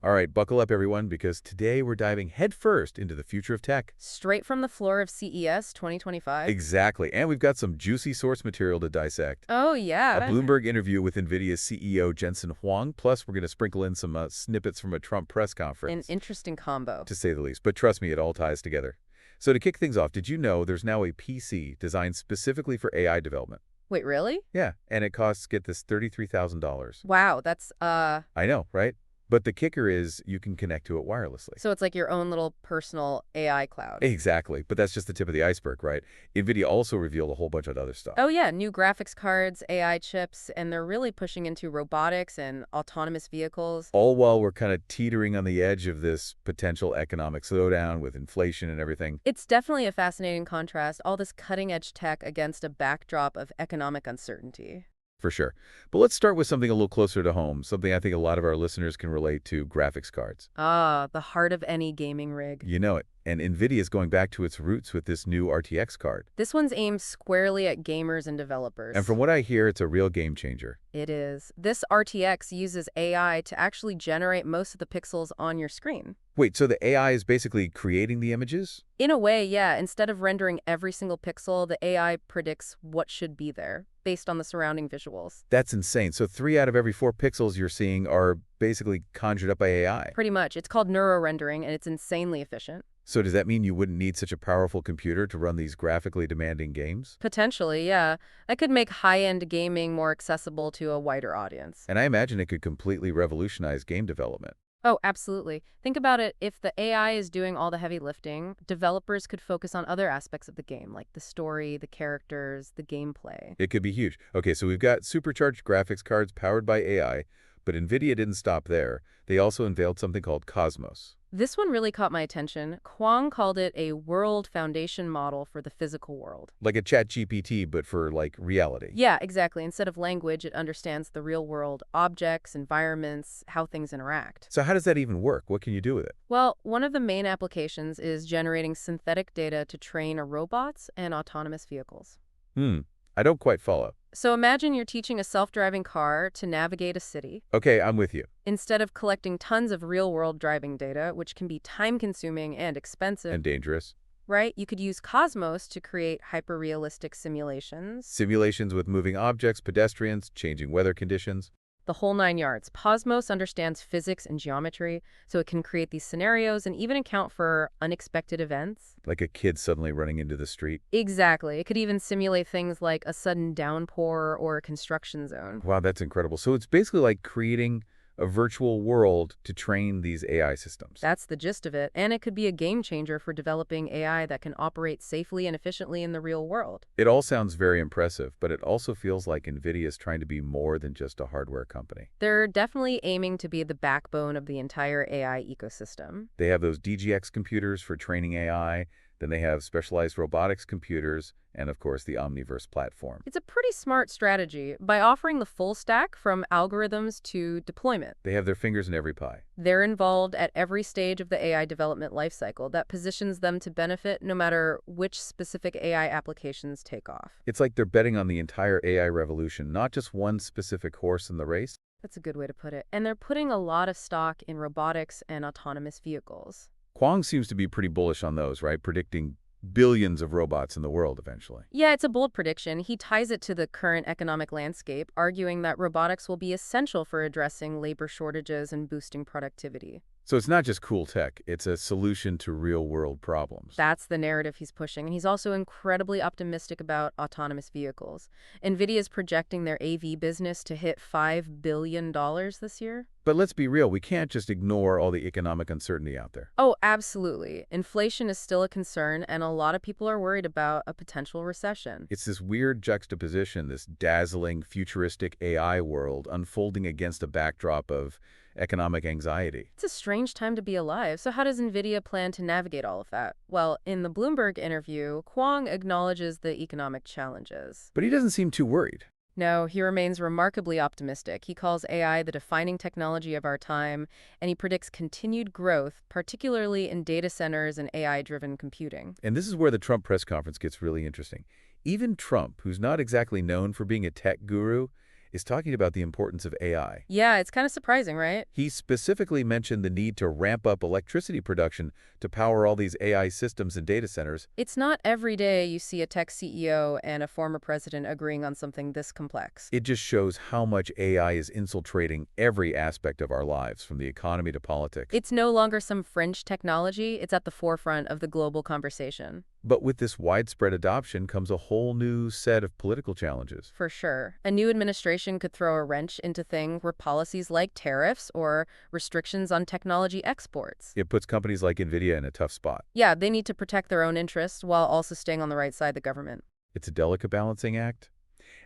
All right, buckle up, everyone, because today we're diving headfirst into the future of tech. Straight from the floor of CES 2025? Exactly, and we've got some juicy source material to dissect. Oh, A yeah. Bloomberg interview with NVIDIA's CEO Jensen Huang, plus we're going to sprinkle in some snippets from a Trump press An conference, interesting combo. to say the least. But trust me, it all ties together. So to kick things off, did you know there's now a PC designed specifically for AI development? Wait, really? Yeah, and it costs, get this, $33,000. Wow, that's, I know, right? But the kicker is you can connect to it wirelessly. so it's like your own little personal AI cloud. Exactly, but that's just the tip of the iceberg, right? NVIDIA also revealed a whole bunch of other stuff. Oh, yeah, new graphics cards, AI chips, and they're really pushing into robotics and autonomous vehicles. All while we're kind of teetering on the edge of this potential economic slowdown with inflation and everything. It's definitely a fascinating contrast, all this cutting-edge tech against a backdrop of economic uncertainty. For sure. But let's start with something a little closer to home, something I think a lot of our listeners can relate to, graphics cards. Ah, the heart of any gaming rig. You know it. And NVIDIA is going back to its roots with this new RTX card. This one's aimed squarely at gamers and developers. And from what I hear, it's a real game changer. It is. This RTX uses AI to actually generate most of the pixels on your screen. Wait, so the AI is basically creating the images? In a way, yeah. Instead of rendering every single pixel, the AI predicts what should be there based on the surrounding visuals. That's insane. So 3 out of every 4 pixels you're seeing are basically conjured up by AI. Pretty much. It's called neuro-rendering, and it's insanely efficient. So does that mean you wouldn't need such a powerful computer to run these graphically demanding games? Potentially, yeah. That could make high-end gaming more accessible to a wider audience. And I imagine it could completely revolutionize game development. Oh, absolutely. Think about it. If the AI is doing all the heavy lifting, developers could focus on other aspects of the game, like the story, the characters, the gameplay. It could be huge. Okay, so we've got supercharged graphics cards powered by AI, but NVIDIA didn't stop there. They also unveiled something called Cosmos. This one really caught my attention. Kwong called it a world foundation model for the physical world. Like a ChatGPT, but for, like, reality. Yeah, exactly. Instead of language, it understands the real world, objects, environments, how things interact. So how does that even work? What can you do with it? Well, one of the main applications is generating synthetic data to train robots and autonomous vehicles. I don't quite follow. So imagine you're teaching a self-driving car to navigate a city. Okay, I'm with you. Instead of collecting tons of real-world driving data, which can be time-consuming and expensive, And dangerous. right? You could use Cosmos to create hyper-realistic simulations. Simulations with moving objects, pedestrians, changing weather conditions. The whole 9 yards. Cosmos understands physics and geometry, so it can create these scenarios and even account for unexpected events. Like a kid suddenly running into the street. Exactly. It could even simulate things like a sudden downpour or a construction zone. Wow, that's incredible. So it's basically like creating a virtual world to train these AI systems. That's the gist of it, and it could be a game changer for developing AI that can operate safely and efficiently in the real world. It all sounds very impressive, but it also feels like NVIDIA is trying to be more than just a hardware company. They're definitely aiming to be the backbone of the entire AI ecosystem. They have those DGX computers for training AI, then they have specialized robotics computers, and of course the Omniverse platform. It's a pretty smart strategy by offering the full stack from algorithms to deployment. They have their fingers in every pie. They're involved at every stage of the AI development lifecycle that positions them to benefit no matter which specific AI applications take off. It's like they're betting on the entire AI revolution, not just one specific horse in the race. That's a good way to put it. And they're putting a lot of stock in robotics and autonomous vehicles. Kwong seems to be pretty bullish on those, right? Predicting billions of robots in the world eventually. Yeah, it's a bold prediction. He ties it to the current economic landscape, arguing that robotics will be essential for addressing labor shortages and boosting productivity. So it's not just cool tech, it's a solution to real-world problems. That's the narrative he's pushing, and he's also incredibly optimistic about autonomous vehicles. NVIDIA is projecting their AV business to hit $5 billion this year. But let's be real, we can't just ignore all the economic uncertainty out there. Oh, absolutely. Inflation is still a concern, and a lot of people are worried about a potential recession. It's this weird juxtaposition, this dazzling, futuristic AI world unfolding against a backdrop of economic anxiety. It's a strange time to be alive. So how does NVIDIA plan to navigate all of that? Well, in the Bloomberg interview, Kwong acknowledges the economic challenges. But he doesn't seem too worried. No, he remains remarkably optimistic. He calls AI the defining technology of our time, and he predicts continued growth, particularly in data centers and AI-driven computing. And this is where the Trump press conference gets really interesting. Even Trump, who's not exactly known for being a tech guru, is talking about the importance of AI. Yeah, it's kind of surprising, right? He specifically mentioned the need to ramp up electricity production to power all these AI systems and data centers. It's not every day you see a tech CEO and a former president agreeing on something this complex. It just shows how much AI is infiltrating every aspect of our lives, from the economy to politics. It's no longer some fringe technology, it's at the forefront of the global conversation. But with this widespread adoption comes a whole new set of political challenges. For sure. A new administration could throw a wrench into things where policies like tariffs or restrictions on technology exports. It puts companies like NVIDIA in a tough spot. Yeah, they need to protect their own interests while also staying on the right side of the government. It's a delicate balancing act.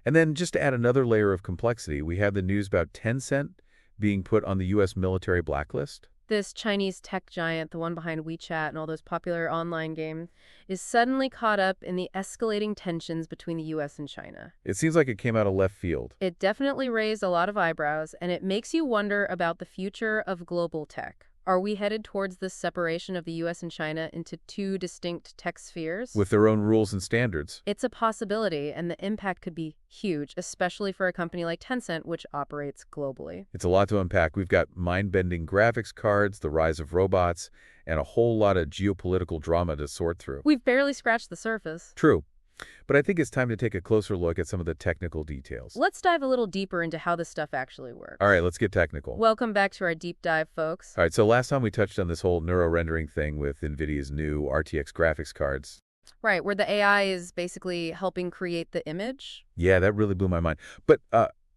And then just to add another layer of complexity, we have the news about Tencent being put on the U.S. military blacklist. This Chinese tech giant, the one behind WeChat and all those popular online games, is suddenly caught up in the escalating tensions between the U.S. and China. It seems like it came out of left field. It definitely raised a lot of eyebrows, and it makes you wonder about the future of global tech. Are we headed towards this separation of the U.S. and China into two distinct tech spheres? With their own rules and standards. It's a possibility, and the impact could be huge, especially for a company like Tencent, which operates globally. It's a lot to unpack. We've got mind-bending graphics cards, the rise of robots, and a whole lot of geopolitical drama to sort through. We've barely scratched the surface. True. But I think it's time to take a closer look at some of the technical details. Let's dive a little deeper into how this stuff actually works. All right, let's get technical. Welcome back to our deep dive, folks. All right, so last time we touched on this whole neuro-rendering thing with NVIDIA's new RTX graphics cards. Right, where the AI is basically helping create the image. Yeah, that really blew my mind. But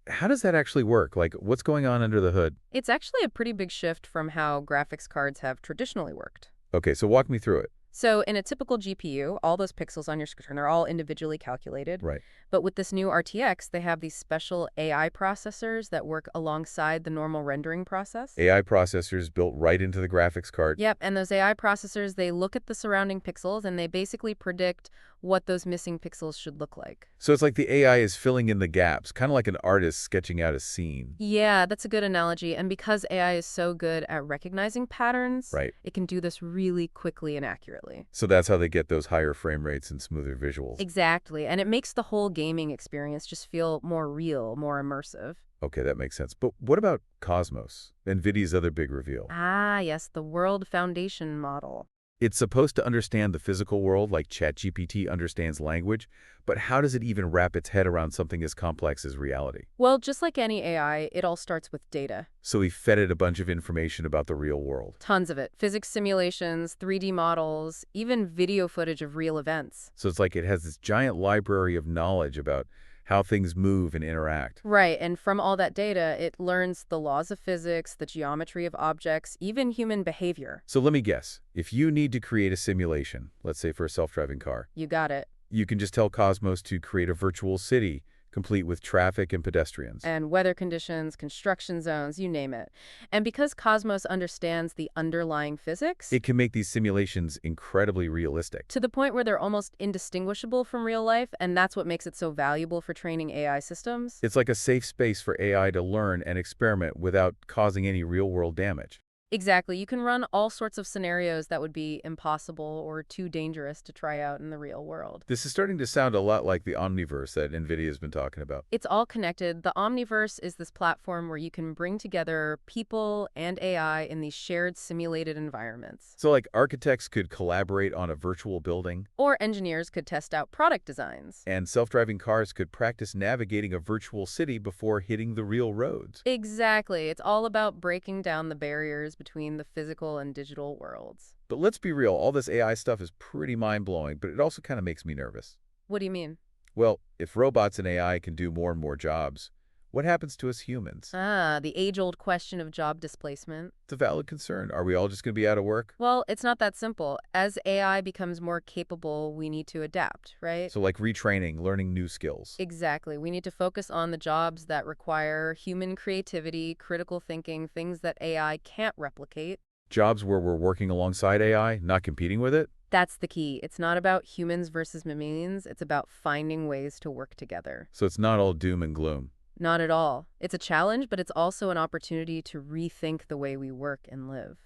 how does that actually work? Like, what's going on under the hood? It's actually a pretty big shift from how graphics cards have traditionally worked. Okay, so walk me through it. So in a typical GPU, all those pixels on your screen are all individually calculated. Right. But with this new RTX, they have these special AI processors that work alongside the normal rendering process. AI processors built right into the graphics card. Yep, and those AI processors, they look at the surrounding pixels and they basically predict what those missing pixels should look like. So it's like the AI is filling in the gaps, kind of like an artist sketching out a scene. Yeah, that's a good analogy. And because AI is so good at recognizing patterns, Right. it can do this really quickly and accurately. So that's how they get those higher frame rates and smoother visuals. Exactly. And it makes the whole gaming experience just feel more real, more immersive. Okay, that makes sense. But what about Cosmos, NVIDIA's other big reveal? Ah, yes, the World Foundation model. It's supposed to understand the physical world like ChatGPT understands language, but how does it even wrap its head around something as complex as reality? Well, just like any AI, it all starts with data. So he fed it a bunch of information about the real world. Tons of it. Physics simulations, 3D models, even video footage of real events. So it's like it has this giant library of knowledge about how things move and interact. Right, and from all that data, it learns the laws of physics, the geometry of objects, even human behavior. So let me guess. If you need to create a simulation, let's say for a self-driving car, You got it. you can just tell Cosmos to create a virtual city complete with traffic and pedestrians. And weather conditions, construction zones, you name it. And because Cosmos understands the underlying physics, It can make these simulations incredibly realistic. to the point where they're almost indistinguishable from real life, and that's what makes it so valuable for training AI systems. It's like a safe space for AI to learn and experiment without causing any real-world damage. Exactly. You can run all sorts of scenarios that would be impossible or too dangerous to try out in the real world. This is starting to sound a lot like the Omniverse that NVIDIA has been talking about. It's all connected. The Omniverse is this platform where you can bring together people and AI in these shared simulated environments. So like architects could collaborate on a virtual building, Or engineers could test out product designs. and self-driving cars could practice navigating a virtual city before hitting the real roads. Exactly. It's all about breaking down the barriers between the physical and digital worlds. But let's be real, all this AI stuff is pretty mind-blowing, but it also kind of makes me nervous. What do you mean? Well, if robots and AI can do more and more jobs, what happens to us humans? Ah, the age-old question of job displacement. It's a valid concern. Are we all just going to be out of work? Well, it's not that simple. As AI becomes more capable, we need to adapt, right? So like retraining, learning new skills. Exactly. We need to focus on the jobs that require human creativity, critical thinking, things that AI can't replicate. Jobs where we're working alongside AI, not competing with it? That's the key. It's not about humans versus mammalians. It's about finding ways to work together. So it's not all doom and gloom. Not at all. It's a challenge, but it's also an opportunity to rethink the way we work and live.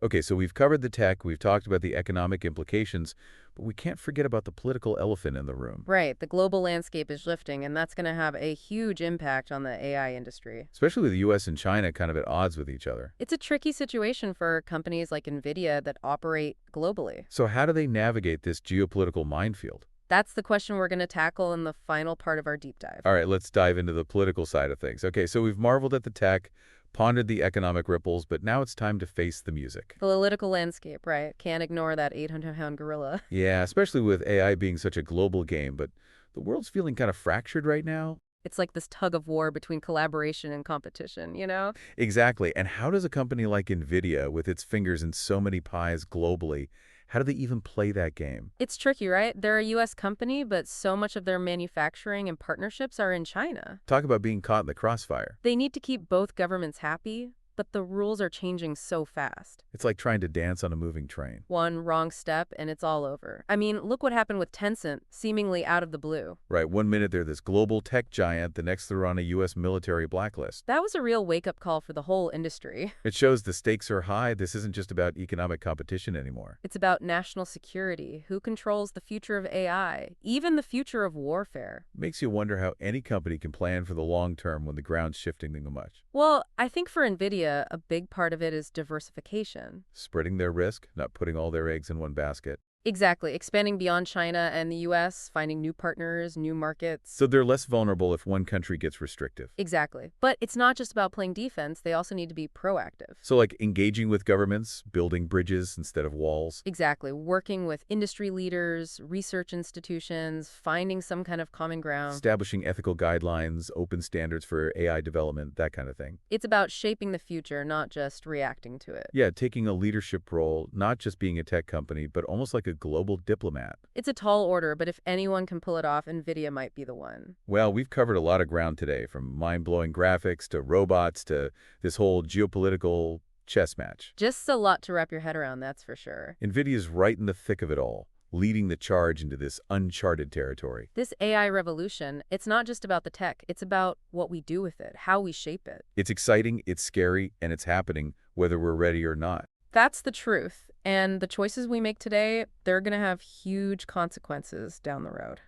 Okay, so we've covered the tech, we've talked about the economic implications, but we can't forget about the political elephant in the room. Right, the global landscape is shifting, and that's going to have a huge impact on the AI industry. Especially with the US and China kind of at odds with each other. It's a tricky situation for companies like NVIDIA that operate globally. So how do they navigate this geopolitical minefield? That's the question we're going to tackle in the final part of our deep dive. All right, let's dive into the political side of things. Okay, so we've marveled at the tech, pondered the economic ripples, but now it's time to face the music. The political landscape, right? Can't ignore that 800-pound gorilla. Yeah, especially with AI being such a global game, but the world's feeling kind of fractured right now. It's like this tug of war between collaboration and competition, you know? Exactly, and how does a company like NVIDIA, with its fingers in so many pies globally, how do they even play that game? It's tricky, right? They're a U.S. company, but so much of their manufacturing and partnerships are in China. Talk about being caught in the crossfire. They need to keep both governments happy, but the rules are changing so fast. It's like trying to dance on a moving train. One wrong step and it's all over. I mean, look what happened with Tencent, seemingly out of the blue. Right, one minute they're this global tech giant, the next they're on a U.S. military blacklist. That was a real wake-up call for the whole industry. It shows the stakes are high. This isn't just about economic competition anymore. It's about national security, who controls the future of AI, even the future of warfare. Makes you wonder how any company can plan for the long term when the ground's shifting so much. Well, I think for NVIDIA, a big part of it is diversification. Spreading their risk, not putting all their eggs in one basket. Exactly. Expanding beyond China and the U.S., finding new partners, new markets. So they're less vulnerable if one country gets restrictive. Exactly. But it's not just about playing defense. They also need to be proactive. So like engaging with governments, building bridges instead of walls. Exactly. Working with industry leaders, research institutions, finding some kind of common ground. Establishing ethical guidelines, open standards for AI development, that kind of thing. It's about shaping the future, not just reacting to it. Yeah, taking a leadership role, not just being a tech company, but almost like a global diplomat. It's a tall order, but if anyone can pull it off, NVIDIA might be the one. Well, we've covered a lot of ground today, from mind-blowing graphics to robots to this whole geopolitical chess match. Just a lot to wrap your head around, that's for sure. NVIDIA's right in the thick of it all, leading the charge into this uncharted territory. This AI revolution, it's not just about the tech, it's about what we do with it, how we shape it. It's exciting, it's scary, and it's happening, whether we're ready or not. That's the truth. And the choices we make today, they're going to have huge consequences down the road.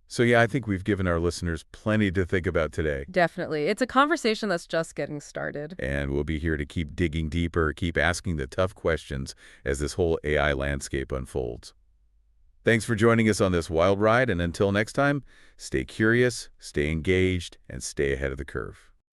So yeah, I think we've given our listeners plenty to think about today. Definitely. It's a conversation that's just getting started. And we'll be here to keep digging deeper, keep asking the tough questions as this whole AI landscape unfolds. Thanks for joining us on this wild ride, and until next time, stay curious, stay engaged, and stay ahead of the curve.